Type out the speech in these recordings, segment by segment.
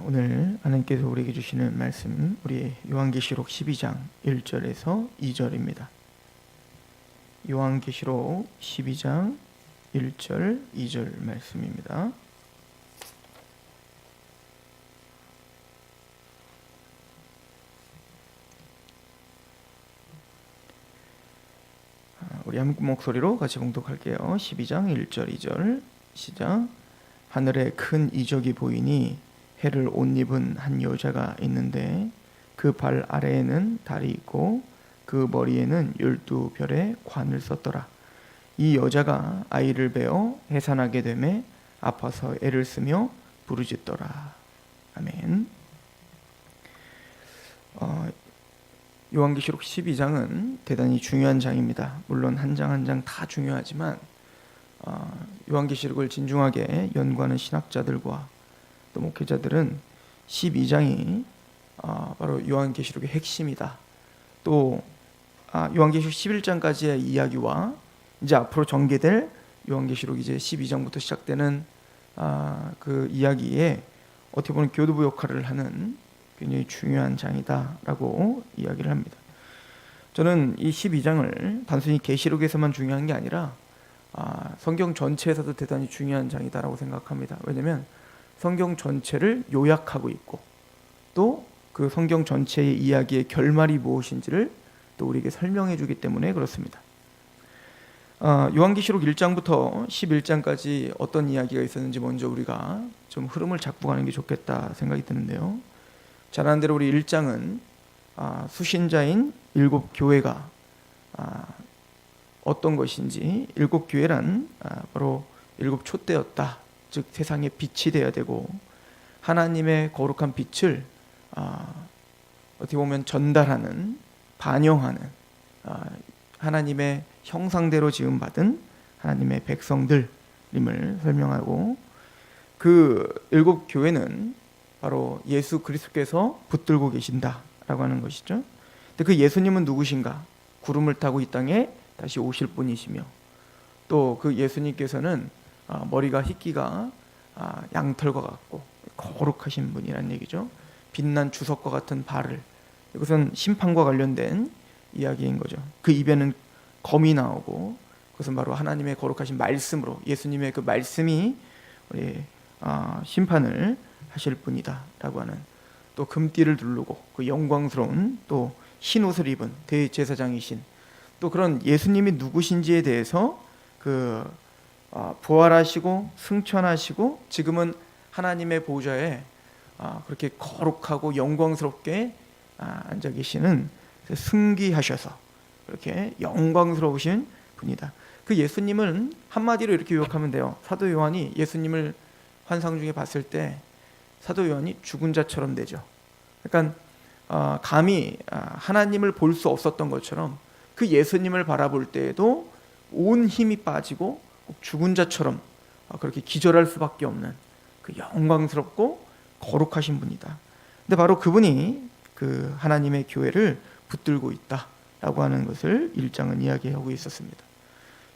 오늘 하나님께서 우리에게 주시는 말씀, 우리 요한계시록 12장 1절에서 2절입니다. 요한계시록 12장 1절, 2절 말씀입니다. 우리 한 목소리로 같이 봉독할게요. 12장 1절, 2절 시작. 하늘에 큰 이적이 보이니 해를 옷 입은 한 여자가 있는데 그 발 아래에는 달이 있고 그 머리에는 12별의 관을 썼더라. 이 여자가 아이를 베어 해산하게 되매 아파서 애를 쓰며 부르짖더라. 아멘. 요한계시록 12장은 대단히 중요한 장입니다. 물론 한 장 한 장 다 중요하지만 요한계시록을 진중하게 연구하는 신학자들과 또 목회자들은 12장이 바로 요한계시록의 핵심이다. 또 요한계시록 11장까지의 이야기와 이제 앞으로 전개될 요한계시록 이제 12장부터 시작되는 그 이야기에 어떻게 보면 교두보 역할을 하는 굉장히 중요한 장이다라고 이야기를 합니다. 저는 이 12장을 단순히 계시록에서만 중요한 게 아니라 성경 전체에서도 대단히 중요한 장이다라고 생각합니다. 왜냐하면 성경 전체를 요약하고 있고 또 그 성경 전체의 이야기의 결말이 무엇인지를 또 우리에게 설명해 주기 때문에 그렇습니다. 요한계시록 1장부터 11장까지 어떤 이야기가 있었는지 먼저 우리가 좀 흐름을 잡고 가는 게 좋겠다 생각이 드는데요. 잘 아는 대로 우리 1장은 수신자인 7교회가 어떤 것인지, 7교회란 바로 7촛대였다. 즉 세상의 빛이 되어야 되고 하나님의 거룩한 빛을 어떻게 보면 전달하는, 반영하는 하나님의 형상대로 지음받은 하나님의 백성들임을 설명하고, 그 7교회는 바로 예수 그리스도께서 붙들고 계신다라고 하는 것이죠. 근데 그 예수님은 누구신가? 구름을 타고 이 땅에 다시 오실 분이시며, 또 그 예수님께서는 머리가 희끼가 양털과 같고 거룩하신 분이라는 얘기죠. 빛난 주석과 같은 발을, 이것은 심판과 관련된 이야기인 거죠. 그 입에는 검이 나오고 그것은 바로 하나님의 거룩하신 말씀으로, 예수님의 그 말씀이 우리 심판을 하실 분이다라고 하는, 또 금띠를 두르고 그 영광스러운 또 흰 옷을 입은 대제사장이신, 또 그런 예수님이 누구신지에 대해서 그 부활하시고 승천하시고 지금은 하나님의 보좌에 그렇게 거룩하고 영광스럽게 앉아 계시는, 승기하셔서 그렇게 영광스러우신 분이다. 그 예수님은 한마디로 이렇게 요약하면 돼요. 사도 요한이 예수님을 환상 중에 봤을 때 사도 요한이 죽은 자처럼 되죠. 그러니까 감히 하나님을 볼 수 없었던 것처럼 그 예수님을 바라볼 때에도 온 힘이 빠지고 죽은 자처럼 그렇게 기절할 수밖에 없는 그 영광스럽고 거룩하신 분이다. 근데 바로 그분이 그 하나님의 교회를 붙들고 있다라고 하는 것을 1장은 이야기하고 있었습니다.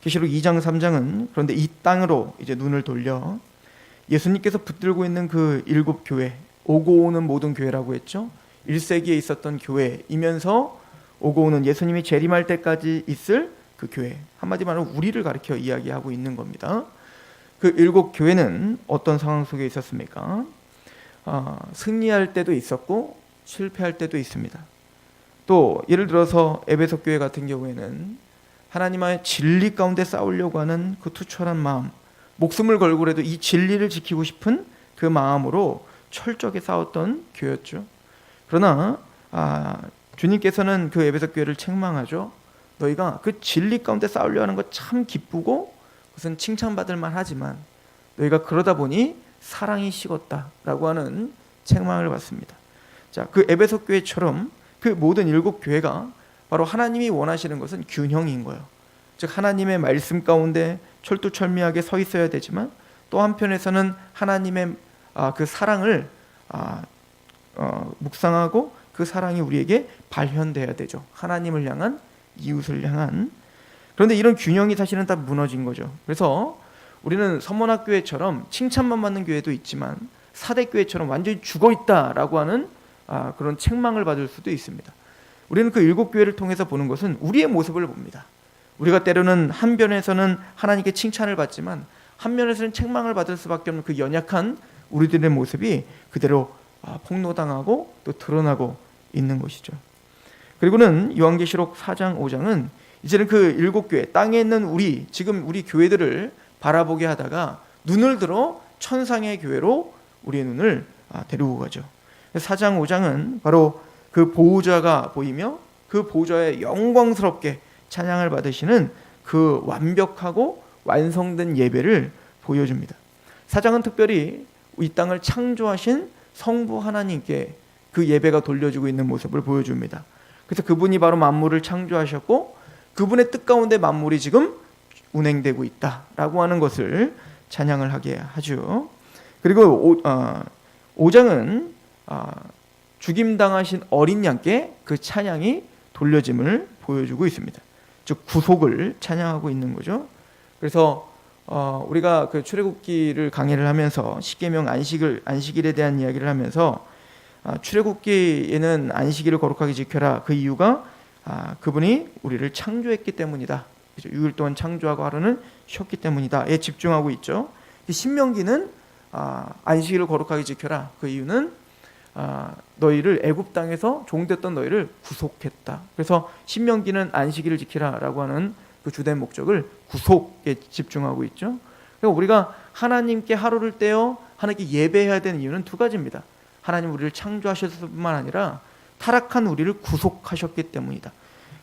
계시록 2장 3장은 그런데 이 땅으로 이제 눈을 돌려 예수님께서 붙들고 있는 그 7교회, 오고 오는 모든 교회라고 했죠. 1세기에 있었던 교회이면서 오고 오는, 예수님이 재림할 때까지 있을 그 교회, 한마디 말로 우리를 가리켜 이야기하고 있는 겁니다. 그 7교회는 어떤 상황 속에 있었습니까? 승리할 때도 있었고 실패할 때도 있습니다. 또 예를 들어서 에베소 교회 같은 경우에는 하나님의 진리 가운데 싸우려고 하는 그 투철한 마음, 목숨을 걸고라도 이 진리를 지키고 싶은 그 마음으로 철저하게 싸웠던 교회였죠. 그러나 주님께서는 그 에베소 교회를 책망하죠. 너희가 그 진리 가운데 싸우려 하는 거 참 기쁘고 그것은 칭찬받을 만하지만 너희가 그러다 보니 사랑이 식었다라고 하는 책망을 받습니다. 자, 그 에베소 교회처럼 그 모든 7교회가 바로 하나님이 원하시는 것은 균형인 거예요. 즉 하나님의 말씀 가운데 철두철미하게 서 있어야 되지만 또 한편에서는 하나님의 그 사랑을 묵상하고 그 사랑이 우리에게 발현돼야 되죠. 하나님을 향한, 이웃을 향한. 그런데 이런 균형이 사실은 다 무너진 거죠. 그래서 우리는 서문학교회처럼 칭찬만 받는 교회도 있지만 사대교회처럼 완전히 죽어있다라고 하는 그런 책망을 받을 수도 있습니다. 우리는 그 7교회를 통해서 보는 것은 우리의 모습을 봅니다. 우리가 때로는 한 면에서는 하나님께 칭찬을 받지만 한 면에서는 책망을 받을 수밖에 없는 그 연약한 우리들의 모습이 그대로 폭로당하고 또 드러나고 있는 것이죠. 그리고는 요한계시록 4장 5장은 이제는 그 7교회 땅에 있는 지금 우리 교회들을 바라보게 하다가 눈을 들어 천상의 교회로 우리의 눈을 데리고 가죠. 4장 5장은 바로 그 보호자가 보이며 그 보호자의 영광스럽게 찬양을 받으시는 그 완벽하고 완성된 예배를 보여줍니다. 4장은 특별히 이 땅을 창조하신 성부 하나님께 그 예배가 돌려지고 있는 모습을 보여줍니다. 그래서 그분이 바로 만물을 창조하셨고 그분의 뜻 가운데 만물이 지금 운행되고 있다라고 하는 것을 찬양을 하게 하죠. 그리고 5장은 죽임당하신 어린 양께 그 찬양이 돌려짐을 보여주고 있습니다. 즉 구속을 찬양하고 있는 거죠. 그래서 우리가 그 출애굽기를 강의를 하면서 십계명 안식일에 대한 이야기를 하면서 출애굽기에는 안식일을 거룩하게 지켜라. 그 이유가 그분이 우리를 창조했기 때문이다. 6일 동안 창조하고 하루는 쉬었기 때문이다에 집중하고 있죠. 신명기는 안식일을 거룩하게 지켜라. 그 이유는 너희를 애굽 땅에서 종됐던 너희를 구속했다. 그래서 신명기는 안식일을 지키라라고 하는 그 주된 목적을 구속에 집중하고 있죠. 그러니까 우리가 하나님께 하루를 떼어 하나님께 예배해야 되는 이유는 두 가지입니다. 하나님 우리를 창조하셨을 뿐만 아니라 타락한 우리를 구속하셨기 때문이다.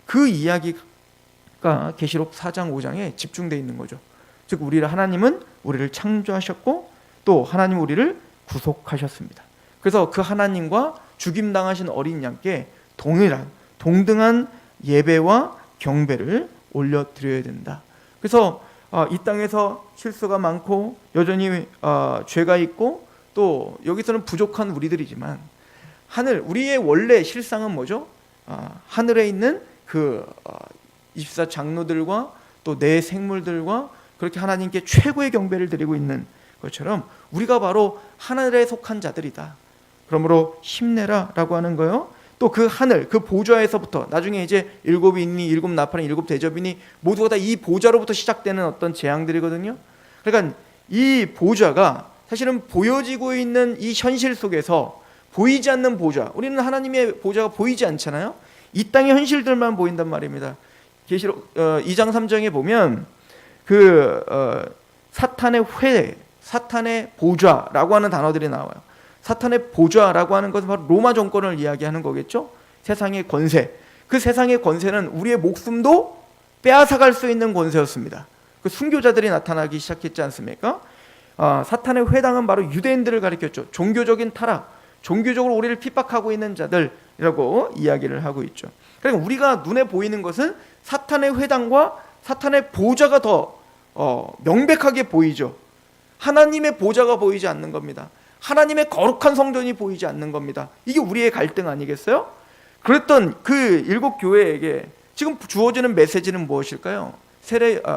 그 이야기가 계시록 4장 5장에 집중되어 있는 거죠. 즉 하나님은 우리를 창조하셨고 또 하나님 우리를 구속하셨습니다. 그래서 그 하나님과 죽임당하신 어린 양께 동등한 예배와 경배를 올려드려야 된다. 그래서 이 땅에서 실수가 많고 여전히 죄가 있고 또 여기서는 부족한 우리들이지만 우리의 원래 실상은 뭐죠? 하늘에 있는 그 24 장로들과 또 내 생물들과 그렇게 하나님께 최고의 경배를 드리고 있는 것처럼 우리가 바로 하늘에 속한 자들이다. 그러므로 힘내라라고 하는 거요. 또 그 하늘, 그 보좌에서부터 나중에 이제 7인이, 7나팔인, 7대접인이 모두가 다 이 보좌로부터 시작되는 어떤 재앙들이거든요. 그러니까 이 보좌가 사실은 보여지고 있는 이 현실 속에서 보이지 않는 보좌, 우리는 하나님의 보좌가 보이지 않잖아요. 이 땅의 현실들만 보인단 말입니다. 계시록 2장 3장에 보면 그 사탄의 사탄의 보좌라고 하는 단어들이 나와요. 사탄의 보좌라고 하는 것은 바로 로마 정권을 이야기하는 거겠죠. 세상의 권세. 그 세상의 권세는 우리의 목숨도 빼앗아갈 수 있는 권세였습니다. 그 순교자들이 나타나기 시작했지 않습니까? 사탄의 회당은 바로 유대인들을 가리켰죠. 종교적인 타락, 종교적으로 우리를 핍박하고 있는 자들이라고 이야기를 하고 있죠. 그러니까 우리가 눈에 보이는 것은 사탄의 회당과 사탄의 보좌가 더 명백하게 보이죠. 하나님의 보좌가 보이지 않는 겁니다. 하나님의 거룩한 성전이 보이지 않는 겁니다. 이게 우리의 갈등 아니겠어요? 그랬던 그 7교회에게 지금 주어지는 메시지는 무엇일까요?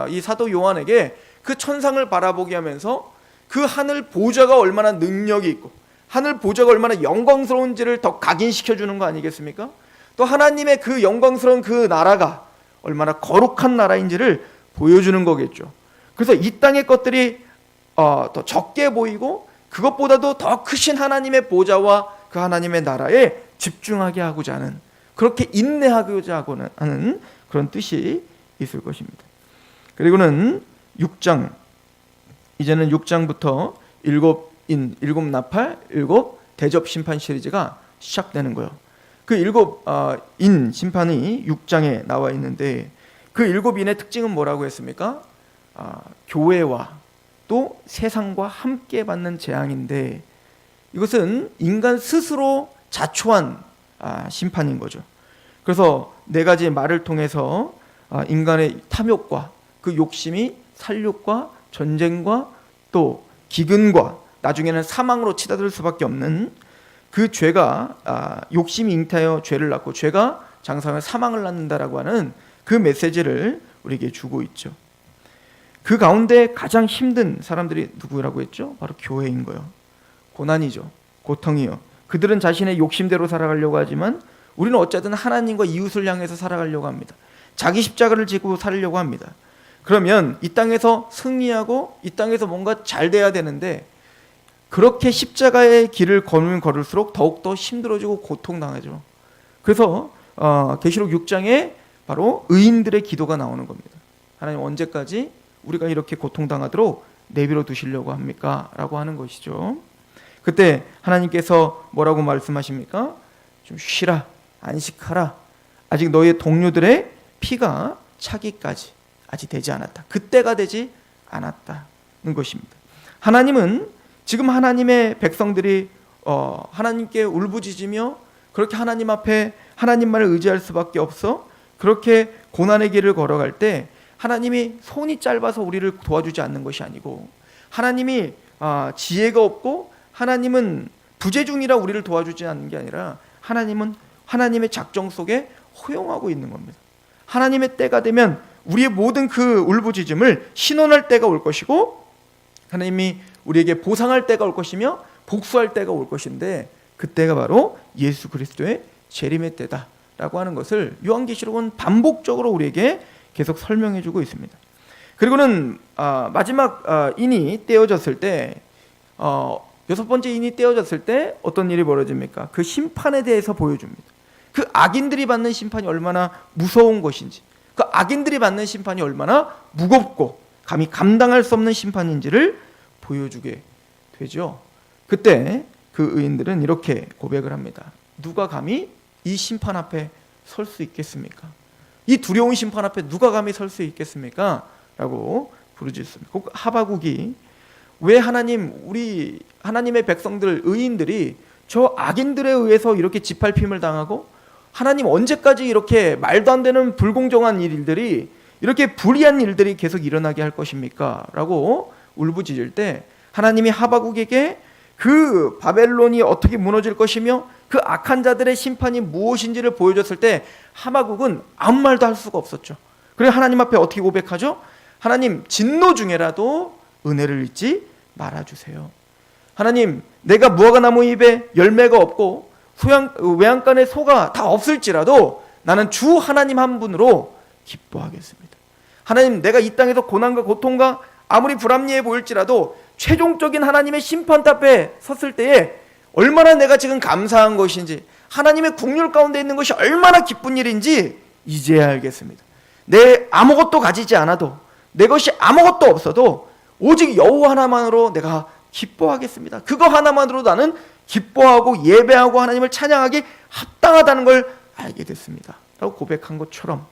이 사도 요한에게 그 천상을 바라보게 하면서 그 하늘 보좌가 얼마나 능력이 있고 하늘 보좌가 얼마나 영광스러운지를 더 각인시켜주는 거 아니겠습니까? 또 하나님의 그 영광스러운 그 나라가 얼마나 거룩한 나라인지를 보여주는 거겠죠. 그래서 이 땅의 것들이 더 적게 보이고 그것보다도 더 크신 하나님의 보좌와 그 하나님의 나라에 집중하게 하고자 하는, 그렇게 인내하고자 하는 그런 뜻이 있을 것입니다. 그리고는 6장, 이제는 6장부터 7나팔, 7대접 심판 시리즈가 시작되는 거예요. 그 7인 심판이 6장에 나와 있는데 그 7인의 특징은 뭐라고 했습니까? 교회와 또 세상과 함께 받는 재앙인데 이것은 인간 스스로 자초한 심판인 거죠. 그래서 4가지 말을 통해서 인간의 탐욕과 그 욕심이 살육과 전쟁과 또 기근과 나중에는 사망으로 치닫을 수밖에 없는 그 죄가 욕심이 잉태하여 죄를 낳고 죄가 장성하여 사망을 낳는다라고 하는 그 메시지를 우리에게 주고 있죠. 그 가운데 가장 힘든 사람들이 누구라고 했죠? 바로 교회인 거예요. 고난이죠. 고통이요. 그들은 자신의 욕심대로 살아가려고 하지만 우리는 어쨌든 하나님과 이웃을 향해서 살아가려고 합니다. 자기 십자가를 지고 살려고 합니다. 그러면 이 땅에서 승리하고 이 땅에서 뭔가 잘 돼야 되는데 그렇게 십자가의 길을 걸으면 걸을수록 더욱더 힘들어지고 고통당하죠. 그래서 계시록 6장에 바로 의인들의 기도가 나오는 겁니다. 하나님 언제까지 우리가 이렇게 고통당하도록 내버려 두시려고 합니까? 라고 하는 것이죠. 그때 하나님께서 뭐라고 말씀하십니까? 좀 쉬라, 안식하라. 아직 너희의 동료들의 피가 차기까지 아직 되지 않았다. 그때가 되지 않았다는 것입니다. 하나님은 지금 하나님의 백성들이 하나님께 울부짖으며 그렇게 하나님 앞에 하나님만을 의지할 수밖에 없어 그렇게 고난의 길을 걸어갈 때 하나님이 손이 짧아서 우리를 도와주지 않는 것이 아니고 하나님이 지혜가 없고 하나님은 부재중이라 우리를 도와주지 않는 게 아니라 하나님은 하나님의 작정 속에 허용하고 있는 겁니다. 하나님의 때가 되면 우리의 모든 그 울부짖음을 신원할 때가 올 것이고 하나님이 우리에게 보상할 때가 올 것이며 복수할 때가 올 것인데 그때가 바로 예수 그리스도의 재림의 때다라고 하는 것을 요한계시록은 반복적으로 우리에게 계속 설명해 주고 있습니다. 그리고는 마지막 인이 떼어졌을 때 여섯 번째 인이 떼어졌을 때 어떤 일이 벌어집니까? 그 심판에 대해서 보여줍니다. 그 악인들이 받는 심판이 얼마나 무서운 것인지 그 악인들이 받는 심판이 얼마나 무겁고 감히 감당할 수 없는 심판인지를 보여주게 되죠. 그때 그 의인들은 이렇게 고백을 합니다. 누가 감히 이 심판 앞에 설 수 있겠습니까? 이 두려운 심판 앞에 누가 감히 설 수 있겠습니까? 라고 부르짖습니다. 하바국이 왜 우리 하나님의 백성들 의인들이 저 악인들에 의해서 이렇게 짓밟힘을 당하고 하나님 언제까지 이렇게 말도 안 되는 불공정한 일들이 이렇게 불의한 일들이 계속 일어나게 할 것입니까? 라고 울부짖을 때 하나님이 하바국에게 그 바벨론이 어떻게 무너질 것이며 그 악한 자들의 심판이 무엇인지를 보여줬을 때 하바국은 아무 말도 할 수가 없었죠. 그래서 하나님 앞에 어떻게 고백하죠? 하나님 진노 중에라도 은혜를 잊지 말아주세요. 하나님 내가 무화과 나무 잎에 열매가 없고 외양간에 소가 다 없을지라도 나는 주 하나님 한 분으로 기뻐하겠습니다. 하나님 내가 이 땅에서 고난과 고통과 아무리 불합리해 보일지라도 최종적인 하나님의 심판 앞에 섰을 때에 얼마나 내가 지금 감사한 것인지 하나님의 국률 가운데 있는 것이 얼마나 기쁜 일인지 이제야 알겠습니다. 내 아무것도 가지지 않아도 내 것이 아무것도 없어도 오직 여호와 하나만으로 내가 기뻐하겠습니다. 그거 하나만으로 나는 기뻐하고 예배하고 하나님을 찬양하기 합당하다는 걸 알게 됐습니다. 라고 고백한 것처럼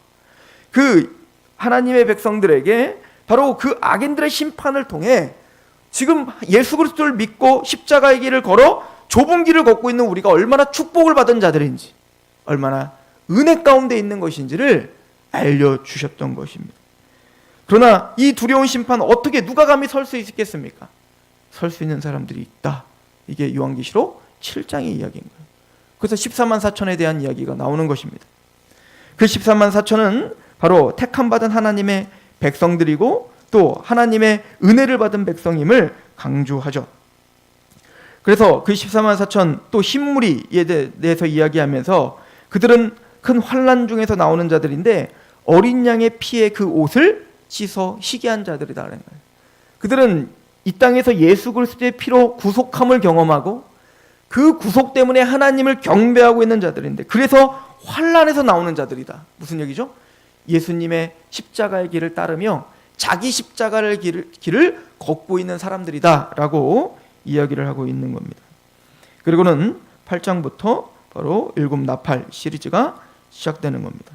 그 하나님의 백성들에게 바로 그 악인들의 심판을 통해 지금 예수 그리스도를 믿고 십자가의 길을 걸어 좁은 길을 걷고 있는 우리가 얼마나 축복을 받은 자들인지 얼마나 은혜 가운데 있는 것인지를 알려주셨던 것입니다. 그러나 이 두려운 심판 어떻게 누가 감히 설 수 있겠습니까? 설 수 있는 사람들이 있다. 이게 요한계시록 7장의 이야기인 거예요. 그래서 14만 4천에 대한 이야기가 나오는 것입니다. 그 14만 4천은 바로 택함받은 하나님의 백성들이고 또 하나님의 은혜를 받은 백성임을 강조하죠. 그래서 그 14만 4천 또 흰무리에 대해서 이야기하면서 그들은 큰 환난 중에서 나오는 자들인데 어린 양의 피에 그 옷을 씻어 희게 한 자들이다라는 거예요. 그들은 이 땅에서 예수 그리스도의 피로 구속함을 경험하고 그 구속 때문에 하나님을 경배하고 있는 자들인데 그래서 환난에서 나오는 자들이다. 무슨 얘기죠? 예수님의 십자가의 길을 따르며 자기 십자가의 길을 걷고 있는 사람들이다라고 이야기를 하고 있는 겁니다. 그리고는 8장부터 바로 일곱 나팔 시리즈가 시작되는 겁니다.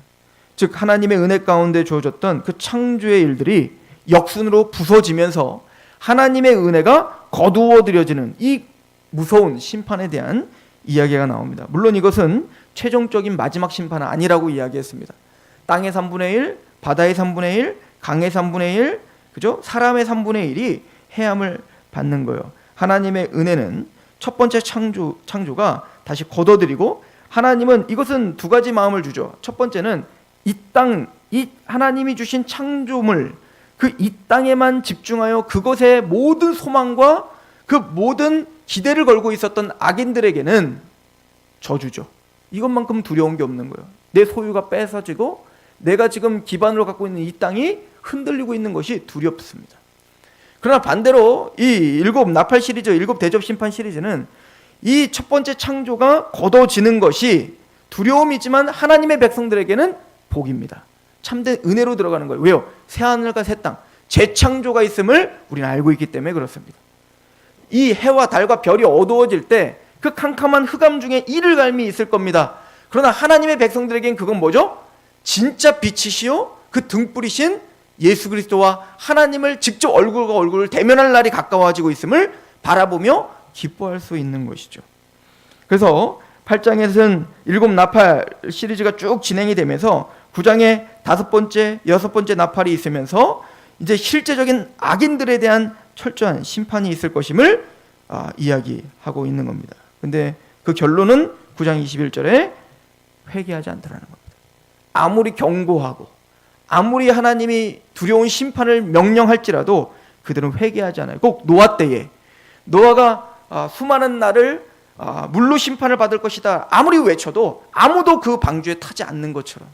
즉 하나님의 은혜 가운데 주어졌던 그 창조의 일들이 역순으로 부서지면서 하나님의 은혜가 거두어들여지는 이 무서운 심판에 대한 이야기가 나옵니다. 물론 이것은 최종적인 마지막 심판은 아니라고 이야기했습니다. 땅의 3분의 1, 바다의 3분의 1, 강의 3분의 1, 그죠? 사람의 3분의 1이 해함을 받는 거예요. 하나님의 은혜는 첫 번째 창조가 다시 걷어들이고 하나님은 이것은 두 가지 마음을 주죠. 첫 번째는 이 하나님이 주신 창조물 그 이 땅에만 집중하여 그것의 모든 소망과 그 모든 기대를 걸고 있었던 악인들에게는 저주죠. 이것만큼 두려운 게 없는 거예요. 내 소유가 뺏어지고 내가 지금 기반으로 갖고 있는 이 땅이 흔들리고 있는 것이 두렵습니다. 그러나 반대로 이 일곱 나팔 시리즈, 일곱 대접 심판 시리즈는 이 첫 번째 창조가 거둬지는 것이 두려움이지만 하나님의 백성들에게는 복입니다. 참된 은혜로 들어가는 거예요. 왜요? 새하늘과 새 땅, 재창조가 있음을 우리는 알고 있기 때문에 그렇습니다. 이 해와 달과 별이 어두워질 때 그 캄캄한 흑암 중에 이를갈미 있을 겁니다. 그러나 하나님의 백성들에겐 그건 뭐죠? 진짜 빛이시요 그 등불이신 예수 그리스도와 하나님을 직접 얼굴과 얼굴을 대면할 날이 가까워지고 있음을 바라보며 기뻐할 수 있는 것이죠. 그래서 8장에서는 일곱 나팔 시리즈가 쭉 진행이 되면서 9장에 5번째, 6번째 나팔이 있으면서 이제 실제적인 악인들에 대한 철저한 심판이 있을 것임을 이야기하고 있는 겁니다. 근데 그 결론은 9장 21절에 회개하지 않더라는 겁니다. 아무리 경고하고 아무리 하나님이 두려운 심판을 명령할지라도 그들은 회개하지 않아요. 꼭 노아 때에 노아가 수많은 날을 물로 심판을 받을 것이다 아무리 외쳐도 아무도 그 방주에 타지 않는 것처럼,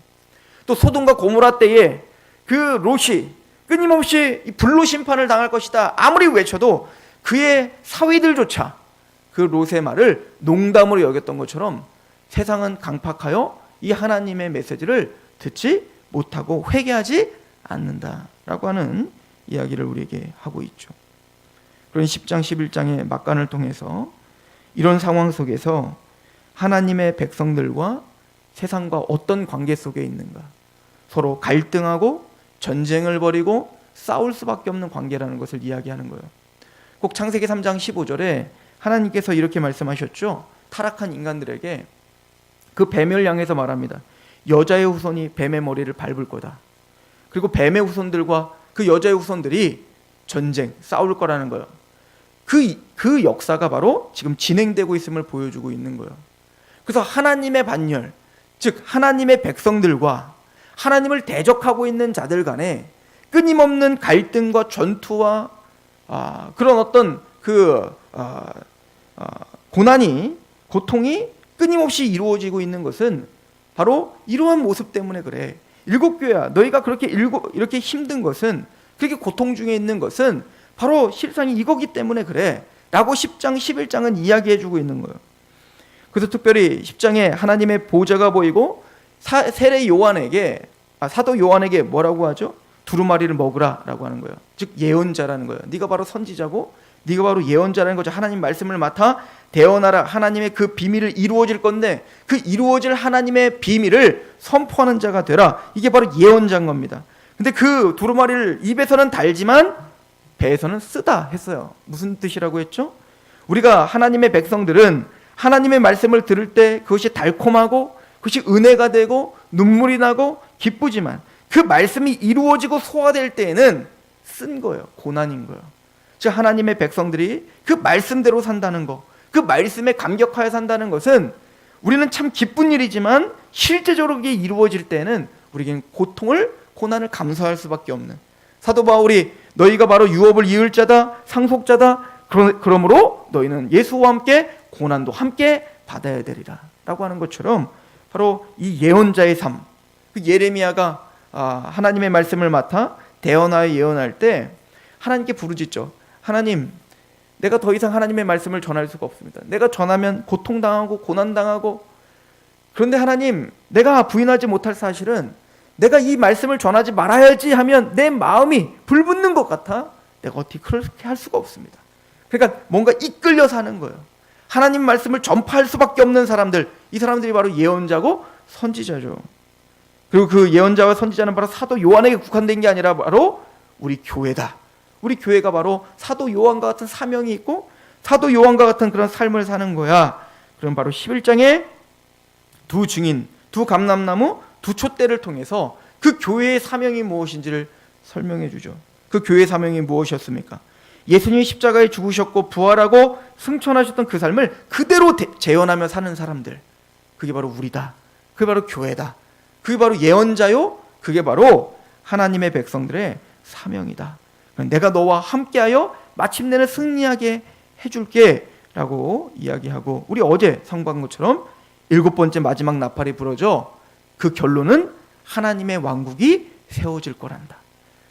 또 소돔과 고모라 때에 그 롯이 끊임없이 불로 심판을 당할 것이다 아무리 외쳐도 그의 사위들조차 그 롯의 말을 농담으로 여겼던 것처럼 세상은 강팍하여 이 하나님의 메시지를 듣지 못하고 회개하지 않는다라고 하는 이야기를 우리에게 하고 있죠. 그런 10장 11장의 막간을 통해서 이런 상황 속에서 하나님의 백성들과 세상과 어떤 관계 속에 있는가, 서로 갈등하고 전쟁을 벌이고 싸울 수밖에 없는 관계라는 것을 이야기하는 거예요. 꼭 창세기 3장 15절에 하나님께서 이렇게 말씀하셨죠. 타락한 인간들에게 그 뱀을 향해서 말합니다. 여자의 후손이 뱀의 머리를 밟을 거다. 그리고 뱀의 후손들과 그 여자의 후손들이 전쟁, 싸울 거라는 거예요. 그 역사가 바로 지금 진행되고 있음을 보여주고 있는 거예요. 그래서 하나님의 반열, 즉 하나님의 백성들과 하나님을 대적하고 있는 자들 간에 끊임없는 갈등과 전투와 그런 어떤 고통이 끊임없이 이루어지고 있는 것은 바로 이러한 모습 때문에 그래. 일곱 교회야, 너희가 이렇게 힘든 것은, 그렇게 고통 중에 있는 것은 바로 실상이 이거기 때문에 그래 라고 10장 11장은 이야기해주고 있는 거예요. 그래서 특별히 10장에 하나님의 보좌가 보이고 사도 요한에게 뭐라고 하죠? 두루마리를 먹으라 라고 하는 거예요. 즉 예언자라는 거예요. 네가 바로 선지자고 네가 바로 예언자라는 거죠. 하나님 말씀을 맡아 대언하라. 하나님의 그 비밀을 이루어질 건데 그 이루어질 하나님의 비밀을 선포하는 자가 되라. 이게 바로 예언자인 겁니다. 근데 그 두루마리를 입에서는 달지만 배에서는 쓰다 했어요. 무슨 뜻이라고 했죠? 우리가 하나님의 백성들은 하나님의 말씀을 들을 때 그것이 달콤하고 그것이 은혜가 되고 눈물이 나고 기쁘지만 그 말씀이 이루어지고 소화될 때에는 쓴 거예요. 고난인 거예요. 즉 하나님의 백성들이 그 말씀대로 산다는 거, 그 말씀에 감격하여 산다는 것은 우리는 참 기쁜 일이지만 실제적으로 그게 이루어질 때는 우리에게는 고난을 감수할 수밖에 없는, 사도 바울이 너희가 바로 유업을 이을 자다, 상속자다, 그러므로 너희는 예수와 함께 고난도 함께 받아야 되리라 라고 하는 것처럼 바로 이 예언자의 삶, 그 예레미야가 하나님의 말씀을 맡아 대언하여 예언할 때 하나님께 부르짖죠. 하나님, 내가 더 이상 하나님의 말씀을 전할 수가 없습니다. 내가 전하면 고통당하고 고난당하고, 그런데 하나님, 내가 부인하지 못할 사실은 내가 이 말씀을 전하지 말아야지 하면 내 마음이 불붙는 것 같아 내가 어떻게 그렇게 할 수가 없습니다. 그러니까 뭔가 이끌려 사는 거예요. 하나님 말씀을 전파할 수밖에 없는 사람들, 이 사람들이 바로 예언자고 선지자죠. 그리고 그 예언자와 선지자는 바로 사도 요한에게 국한된 게 아니라 바로 우리 교회다. 우리 교회가 바로 사도 요한과 같은 사명이 있고 사도 요한과 같은 그런 삶을 사는 거야. 그럼 바로 11장에 두 증인, 두 감람나무, 두 촛대를 통해서 그 교회의 사명이 무엇인지를 설명해 주죠. 그 교회의 사명이 무엇이었습니까? 예수님이 십자가에 죽으셨고 부활하고 승천하셨던 그 삶을 그대로 재현하며 사는 사람들, 그게 바로 우리다. 그게 바로 교회다. 그게 바로 예언자요, 그게 바로 하나님의 백성들의 사명이다. 내가 너와 함께하여 마침내는 승리하게 해줄게 라고 이야기하고, 우리 어제 선고한 것처럼 7번째 마지막 나팔이 부러져 그 결론은 하나님의 왕국이 세워질 거란다,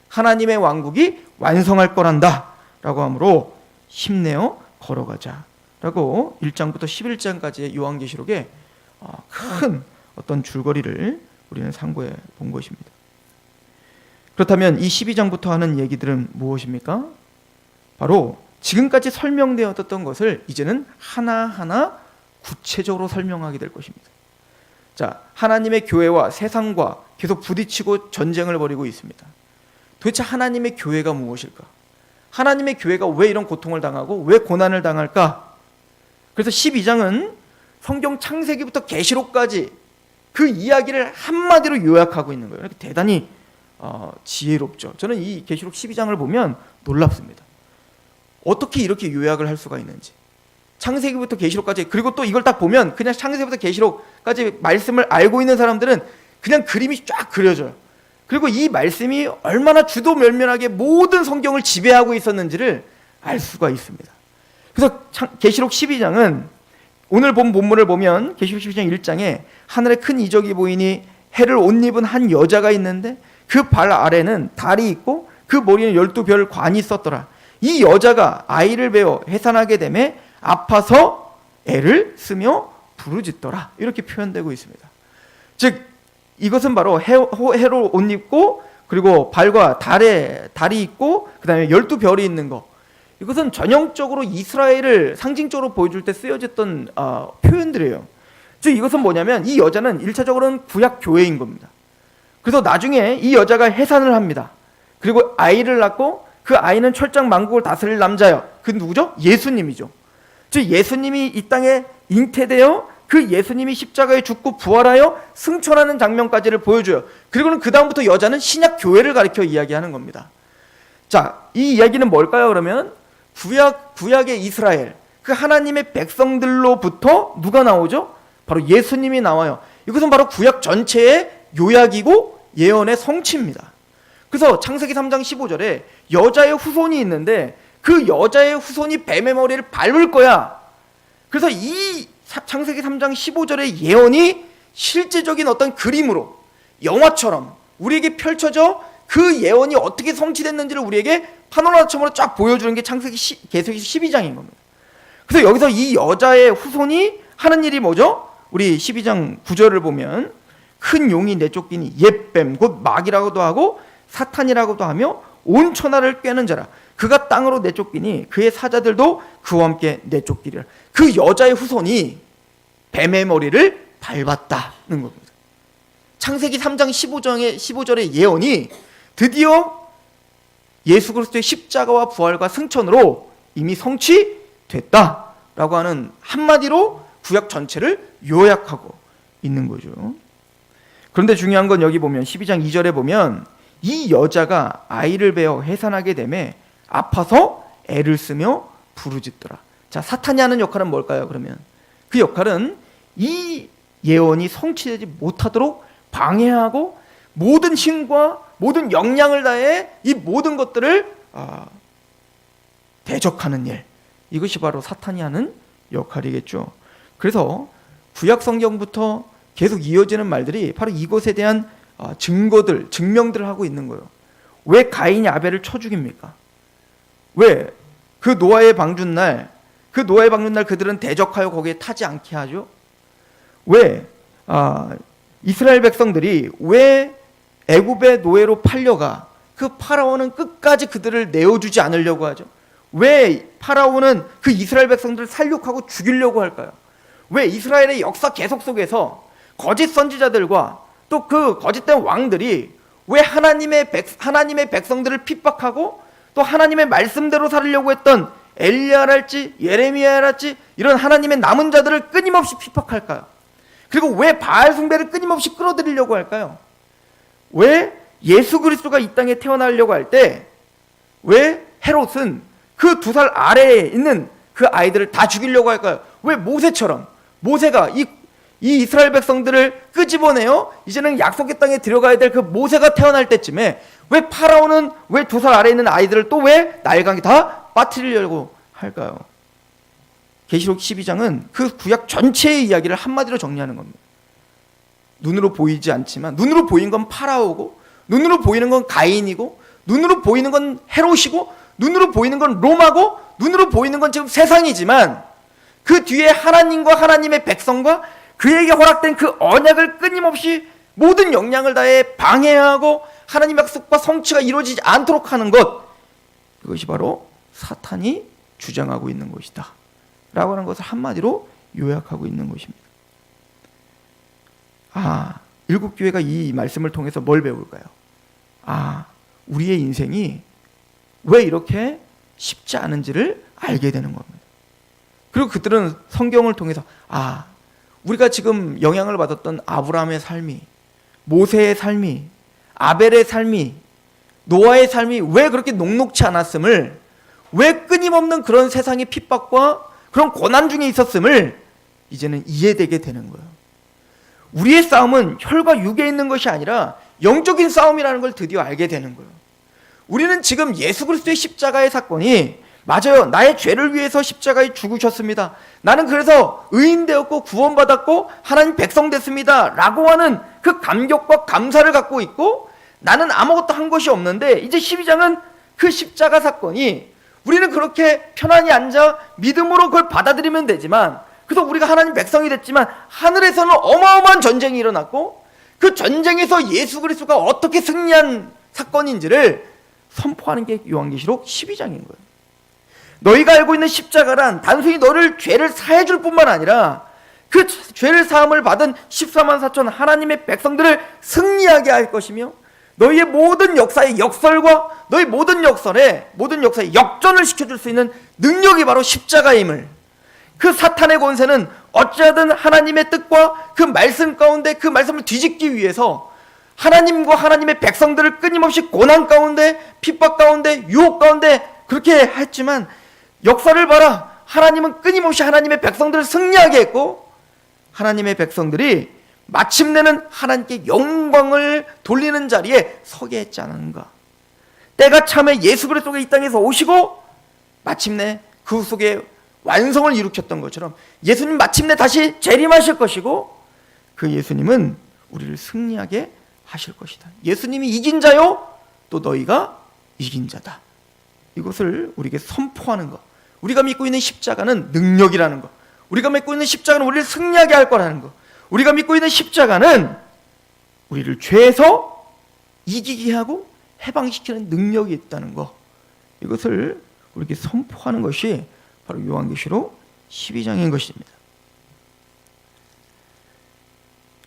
하나님의 왕국이 완성할 거란다 라고 하므로 힘내어 걸어가자 라고 1장부터 11장까지의 요한계시록에 큰 어떤 줄거리를 우리는 상고해 본 것입니다. 그렇다면 이 12장부터 하는 얘기들은 무엇입니까? 바로 지금까지 설명되었던 것을 이제는 하나하나 구체적으로 설명하게 될 것입니다. 자, 하나님의 교회와 세상과 계속 부딪히고 전쟁을 벌이고 있습니다. 도대체 하나님의 교회가 무엇일까? 하나님의 교회가 왜 이런 고통을 당하고 왜 고난을 당할까? 그래서 12장은 성경 창세기부터 계시록까지 그 이야기를 한마디로 요약하고 있는 거예요. 대단히 지혜롭죠. 저는 이 계시록 12장을 보면 놀랍습니다. 어떻게 이렇게 요약을 할 수가 있는지. 창세기부터 계시록까지, 그리고 또 이걸 딱 보면 그냥 창세기부터 계시록까지 말씀을 알고 있는 사람들은 그냥 그림이 쫙 그려져요. 그리고 이 말씀이 얼마나 주도면면하게 모든 성경을 지배하고 있었는지를 알 수가 있습니다. 그래서 계시록 12장은 오늘 본 본문을 보면 계시록 12장 1장에 하늘에 큰 이적이 보이니 해를 옷 입은 한 여자가 있는데 그 발 아래는 달이 있고 그 머리는 12별 관이 있었더라. 이 여자가 아이를 베어 해산하게 되매 아파서 애를 쓰며 부르짖더라. 이렇게 표현되고 있습니다. 즉 이것은 바로 해로 옷 입고 그리고 발과 달이 있고 그 다음에 12별이 있는 거, 이것은 전형적으로 이스라엘을 상징적으로 보여줄 때 쓰여졌던 표현들이에요. 즉 이것은 뭐냐면 이 여자는 1차적으로는 구약 교회인 겁니다. 그래서 나중에 이 여자가 해산을 합니다. 그리고 아이를 낳고 그 아이는 철장 만국을 다스릴 남자예요. 그 누구죠? 예수님이죠. 즉 예수님이 이 땅에 잉태되어 그 예수님이 십자가에 죽고 부활하여 승천하는 장면까지를 보여줘요. 그리고는 그 다음부터 여자는 신약 교회를 가리켜 이야기하는 겁니다. 자, 이 이야기는 뭘까요? 그러면 구약의 이스라엘, 그 하나님의 백성들로부터 누가 나오죠? 바로 예수님이 나와요. 이것은 바로 구약 전체의 요약이고 예언의 성취입니다. 그래서 창세기 3장 15절에 여자의 후손이 있는데 그 여자의 후손이 뱀의 머리를 밟을 거야. 그래서 이 창세기 3장 15절의 예언이 실제적인 어떤 그림으로 영화처럼 우리에게 펼쳐져 그 예언이 어떻게 성취됐는지를 우리에게 파노라마처럼 쫙 보여주는 게 계시록 12장인 겁니다. 그래서 여기서 이 여자의 후손이 하는 일이 뭐죠? 우리 12장 9절을 보면 큰 용이 내쫓기니 옛뱀 곧 마귀라고도 하고 사탄이라고도 하며 온 천하를 꿰는 자라. 그가 땅으로 내쫓기니 그의 사자들도 그와 함께 내쫓기리라. 그 여자의 후손이 뱀의 머리를 밟았다는 겁니다. 창세기 3장 15절의 예언이 드디어 예수 그리스도의 십자가와 부활과 승천으로 이미 성취됐다라고 하는 한마디로 구약 전체를 요약하고 있는 거죠. 그런데 중요한 건 여기 보면 12장 2절에 보면 이 여자가 아이를 베어 해산하게 되매 아파서 애를 쓰며 부르짖더라. 자, 사탄이 하는 역할은 뭘까요? 그러면 그 역할은 이 예언이 성취되지 못하도록 방해하고 모든 힘과 모든 역량을 다해 이 모든 것들을 대적하는 일, 이것이 바로 사탄이 하는 역할이겠죠. 그래서 구약 성경부터 계속 이어지는 말들이 바로 이것에 대한 증명들을 하고 있는 거예요. 왜 가인이 아벨을 쳐 죽입니까? 왜 그 노아의 방주날 그들은 대적하여 거기에 타지 않게 하죠? 왜 이스라엘 백성들이 왜 애굽의 노예로 팔려가 그 파라오는 끝까지 그들을 내어주지 않으려고 하죠? 왜 파라오는 그 이스라엘 백성들을 살육하고 죽이려고 할까요? 왜 이스라엘의 역사 계속 속에서 거짓 선지자들과 또 그 거짓된 왕들이 왜 하나님의 백성들을 핍박하고 또 하나님의 말씀대로 살려고 했던 엘리야랄지 예레미야랄지 이런 하나님의 남은 자들을 끊임없이 핍박할까요? 그리고 왜 바알 숭배를 끊임없이 끌어들이려고 할까요? 왜 예수 그리스도가 이 땅에 태어나려고 할 때 왜 헤롯은 그 2살 아래에 있는 그 아이들을 다 죽이려고 할까요? 왜 모세처럼 모세가 이 이스라엘 백성들을 끄집어내어 이제는 약속의 땅에 들어가야 될 그 모세가 태어날 때쯤에 왜 파라오는 왜 2살 아래에 있는 아이들을 또 왜 날강에 다 빠뜨리려고 할까요? 계시록 12장은 그 구약 전체의 이야기를 한마디로 정리하는 겁니다. 눈으로 보이지 않지만 눈으로 보이는 건 파라오고, 눈으로 보이는 건 가인이고, 눈으로 보이는 건 헤롯이고, 눈으로 보이는 건 로마고, 눈으로 보이는 건 지금 세상이지만 그 뒤에 하나님과 하나님의 백성과 그에게 허락된 그 언약을 끊임없이 모든 역량을 다해 방해하고 하나님의 약속과 성취가 이루어지지 않도록 하는 것, 그것이 바로 사탄이 주장하고 있는 것이다 라고 하는 것을 한마디로 요약하고 있는 것입니다. 일곱 교회가 이 말씀을 통해서 뭘 배울까요? 우리의 인생이 왜 이렇게 쉽지 않은지를 알게 되는 겁니다. 그리고 그들은 성경을 통해서 우리가 지금 영향을 받았던 아브라함의 삶이, 모세의 삶이, 아벨의 삶이, 노아의 삶이 왜 그렇게 녹록치 않았음을, 왜 끊임없는 그런 세상의 핍박과 그런 고난 중에 있었음을 이제는 이해되게 되는 거예요. 우리의 싸움은 혈과 육에 있는 것이 아니라 영적인 싸움이라는 걸 드디어 알게 되는 거예요. 우리는 지금 예수 그리스도의 십자가의 사건이, 맞아요, 나의 죄를 위해서 십자가에 죽으셨습니다, 나는 그래서 의인되었고 구원받았고 하나님 백성 됐습니다 라고 하는 그 감격과 감사를 갖고 있고, 나는 아무것도 한 것이 없는데, 이제 12장은 그 십자가 사건이, 우리는 그렇게 편안히 앉아 믿음으로 그걸 받아들이면 되지만, 그래서 우리가 하나님 백성이 됐지만 하늘에서는 어마어마한 전쟁이 일어났고, 그 전쟁에서 예수 그리스도가 어떻게 승리한 사건인지를 선포하는 게 요한계시록 12장인 거예요. 너희가 알고 있는 십자가란 단순히 너를 죄를 사해 줄 뿐만 아니라 그 죄를 사함을 받은 14만 4천 하나님의 백성들을 승리하게 할 것이며, 너희의 모든 역사의 역설과 너희 모든 역사에 역전을 시켜줄 수 있는 능력이 바로 십자가임을, 그 사탄의 권세는 어찌하든 하나님의 뜻과 그 말씀 가운데 그 말씀을 뒤집기 위해서 하나님과 하나님의 백성들을 끊임없이 고난 가운데, 핍박 가운데, 유혹 가운데 그렇게 했지만, 역사를 봐라, 하나님은 끊임없이 하나님의 백성들을 승리하게 했고, 하나님의 백성들이 마침내는 하나님께 영광을 돌리는 자리에 서게 했지 않은가. 때가 참에 예수 그리스도가 이 땅에서 오시고 마침내 그 속에 완성을 일으켰던 것처럼 예수님 마침내 다시 재림하실 것이고, 그 예수님은 우리를 승리하게 하실 것이다. 예수님이 이긴 자요, 또 너희가 이긴 자다. 이것을 우리에게 선포하는 것. 우리가 믿고 있는 십자가는 능력이라는 것. 우리가 믿고 있는 십자가는 우리를 승리하게 할 거라는 것. 우리가 믿고 있는 십자가는 우리를 죄에서 이기게 하고 해방시키는 능력이 있다는 것. 이것을 우리에게 선포하는 것이 바로 요한계시록 12장인 것입니다.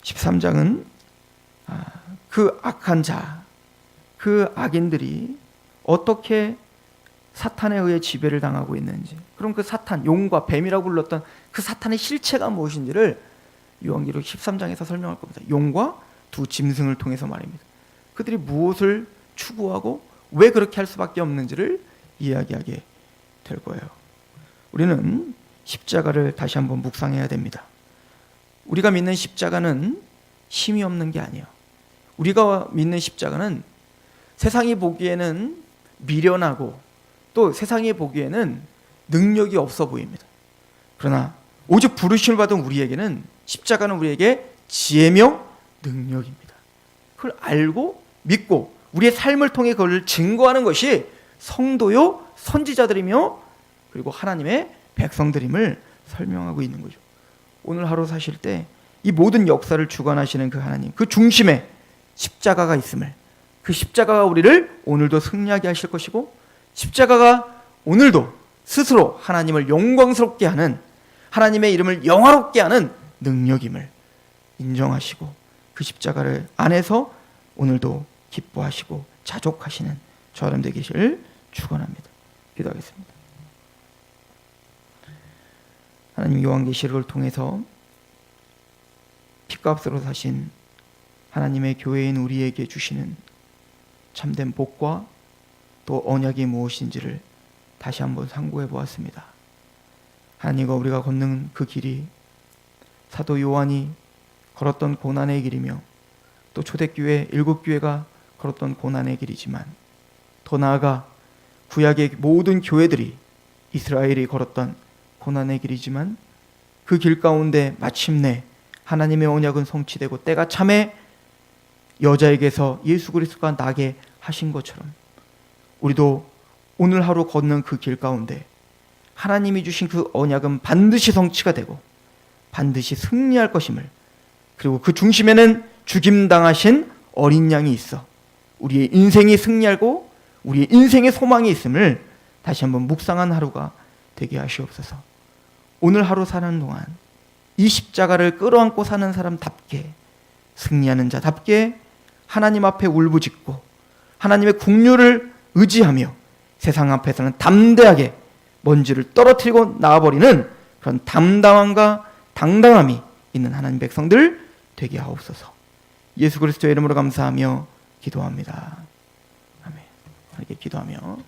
13장은 그 악한 자, 그 악인들이 어떻게 사탄에 의해 지배를 당하고 있는지, 그럼 그 사탄, 용과 뱀이라고 불렀던 그 사탄의 실체가 무엇인지를 요한계시록 13장에서 설명할 겁니다. 용과 두 짐승을 통해서 말입니다. 그들이 무엇을 추구하고 왜 그렇게 할 수밖에 없는지를 이야기하게 될 거예요. 우리는 십자가를 다시 한번 묵상해야 됩니다. 우리가 믿는 십자가는 힘이 없는 게 아니에요. 우리가 믿는 십자가는 세상이 보기에는 미련하고 또 세상이 보기에는 능력이 없어 보입니다. 그러나 오직 부르심을 받은 우리에게는 십자가는 우리에게 지혜며 능력입니다. 그걸 알고 믿고 우리의 삶을 통해 그걸 증거하는 것이 성도요 선지자들이며 그리고 하나님의 백성들임을 설명하고 있는 거죠. 오늘 하루 사실 때 이 모든 역사를 주관하시는 그 하나님, 그 중심에 십자가가 있음을, 그 십자가가 우리를 오늘도 승리하게 하실 것이고, 십자가가 오늘도 스스로 하나님을 영광스럽게 하는, 하나님의 이름을 영화롭게 하는 능력임을 인정하시고, 그 십자가를 안에서 오늘도 기뻐하시고 자족하시는 저 여러분 되시길 축원합니다. 기도하겠습니다. 하나님, 요한계시록을 통해서 피값으로 사신 하나님의 교회인 우리에게 주시는 참된 복과 또 언약이 무엇인지를 다시 한번 상고해 보았습니다. 하나님과 우리가 걷는 그 길이 사도 요한이 걸었던 고난의 길이며 또 초대교회 일곱 교회가 걸었던 고난의 길이지만, 더 나아가 구약의 모든 교회들이, 이스라엘이 걸었던 고난의 길이지만 그 길 가운데 마침내 하나님의 언약은 성취되고 때가 참에 여자에게서 예수 그리스도가 나게 하신 것처럼 우리도 오늘 하루 걷는 그 길 가운데 하나님이 주신 그 언약은 반드시 성취가 되고 반드시 승리할 것임을, 그리고 그 중심에는 죽임당하신 어린 양이 있어 우리의 인생이 승리하고 우리의 인생의 소망이 있음을 다시 한번 묵상한 하루가 되게 하시옵소서. 오늘 하루 사는 동안 이 십자가를 끌어안고 사는 사람답게, 승리하는 자답게 하나님 앞에 울부짖고 하나님의 긍휼을 의지하며 세상 앞에서는 담대하게 먼지를 떨어뜨리고 나와버리는 그런 담담함과 당당함이 있는 하나님 백성들 되게 하옵소서. 예수 그리스도의 이름으로 감사하며 기도합니다. 아멘. 이렇게 기도하며